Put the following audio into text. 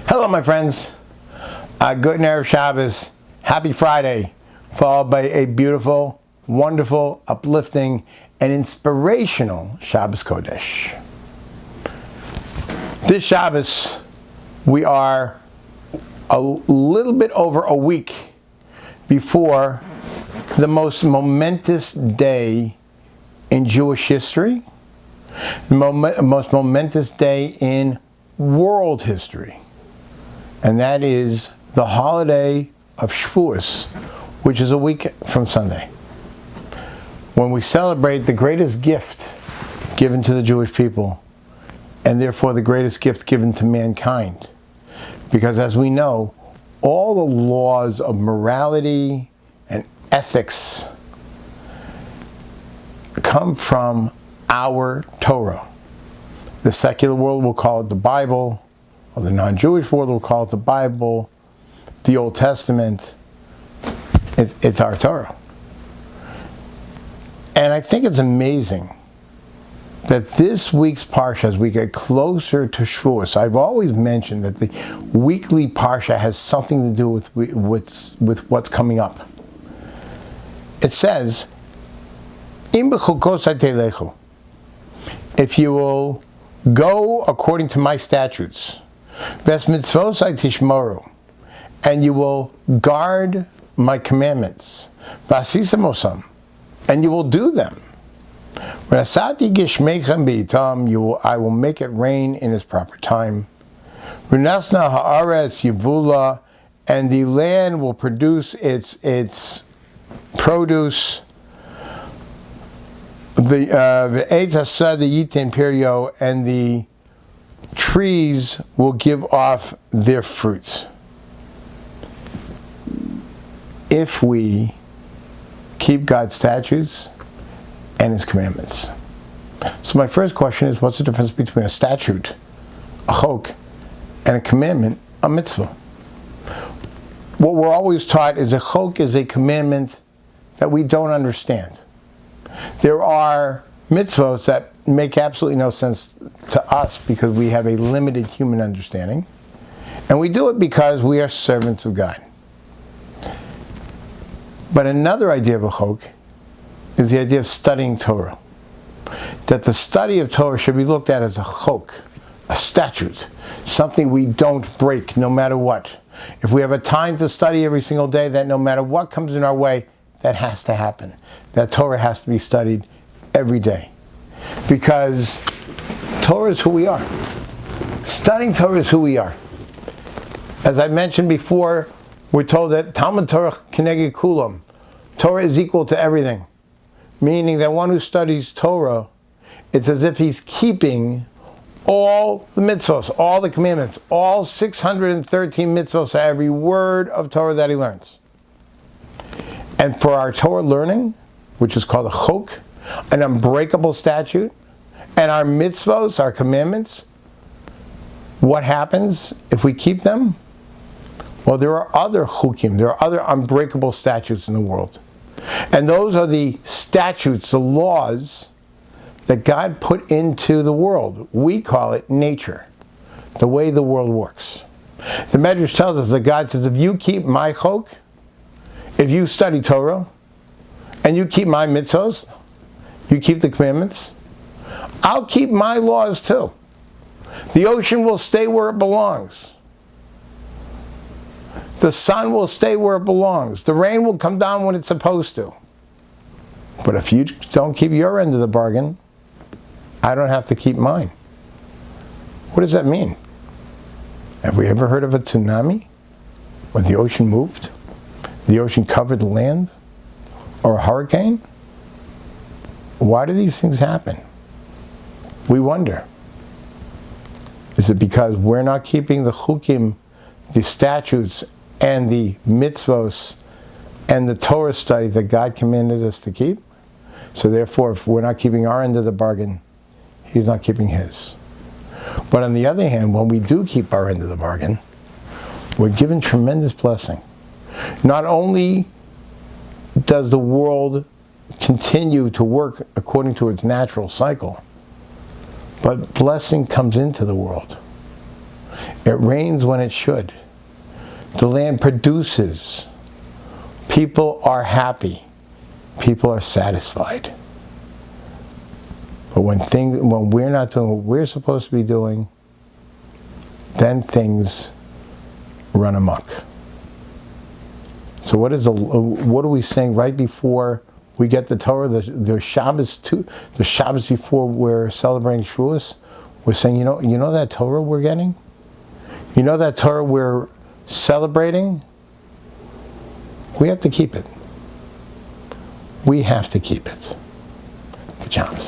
Hello, my friends. Good Erev Shabbos. Happy Friday, followed by a beautiful, wonderful, uplifting, and inspirational Shabbos Kodesh. This Shabbos, we are a little bit over a week before the most momentous day in Jewish history, the most momentous day in world history. And that is the holiday of Shavuos, which is a week from Sunday, when we celebrate the greatest gift given to the Jewish people, and therefore the greatest gift given to mankind. Because as we know, all the laws of morality and ethics come from our Torah. The secular world will call it the Bible, or the non-Jewish world will call it the Bible, the Old Testament. It's our Torah. And I think it's amazing that this week's Parsha, as we get closer to Shavuos, I've always mentioned that the weekly Parsha has something to do with what's coming up. It says, Im Bechukosi telechu, if you will go according to my statutes, Ves mitzvosai tishmoru, and you will guard my commandments, Vasisamosam, and you will do them. V'nasati gishmeichem b'itam, I will make it rain in its proper time. V'nasna haaretz yivula, and the land will produce its produce. V'etz hasad yitin perio, and the trees will give off their fruits. If we keep God's statutes and His commandments. So my first question is, what's the difference between a statute, a chok, and a commandment, a mitzvah? What we're always taught is a chok is a commandment that we don't understand. There are mitzvahs that make absolutely no sense to us because we have a limited human understanding, and we do it because we are servants of God. But another idea of a chok is the idea of studying Torah. That the study of Torah should be looked at as a chok, a statute, something we don't break no matter what. If we have a time to study every single day, that no matter what comes in our way, that has to happen. That Torah has to be studied every day. Because Torah is who we are. Studying Torah is who we are. As I mentioned before, we're told that Talmud Torah keneged kulam. Torah is equal to everything. Meaning that one who studies Torah, it's as if he's keeping all the mitzvos, all the commandments, all 613 mitzvos, every word of Torah that he learns. And for our Torah learning, which is called a chok, an unbreakable statute, and our mitzvos, our commandments, what happens if we keep them? Well, there are other chukim, there are other unbreakable statutes in the world. And those are the statutes, the laws that God put into the world. We call it nature, the way the world works. The Medrash tells us that God says, if you keep my chok, if you study Torah, and you keep my mitzvos, you keep the commandments, I'll keep my laws too. The ocean will stay where it belongs. The sun will stay where it belongs. The rain will come down when it's supposed to. But if you don't keep your end of the bargain, I don't have to keep mine. What does that mean? Have we ever heard of a tsunami? When the ocean moved? The ocean covered the land? Or a hurricane? Why do these things happen? We wonder. Is it because we're not keeping the chukim, the statutes, and the mitzvos, and the Torah study that God commanded us to keep? So therefore, if we're not keeping our end of the bargain, He's not keeping His. But on the other hand, when we do keep our end of the bargain, we're given tremendous blessing. Not only does the world continue to work according to its natural cycle, but blessing comes into the world. It rains when it should. The land produces. People are happy. People are satisfied. But when we're not doing what we're supposed to be doing, then things run amok. So what are we saying right before we get the Torah, the Shabbos before we're celebrating Shavuos? We're saying, you know that Torah we're getting? You know that Torah we're celebrating? We have to keep it. We have to keep it. Good job.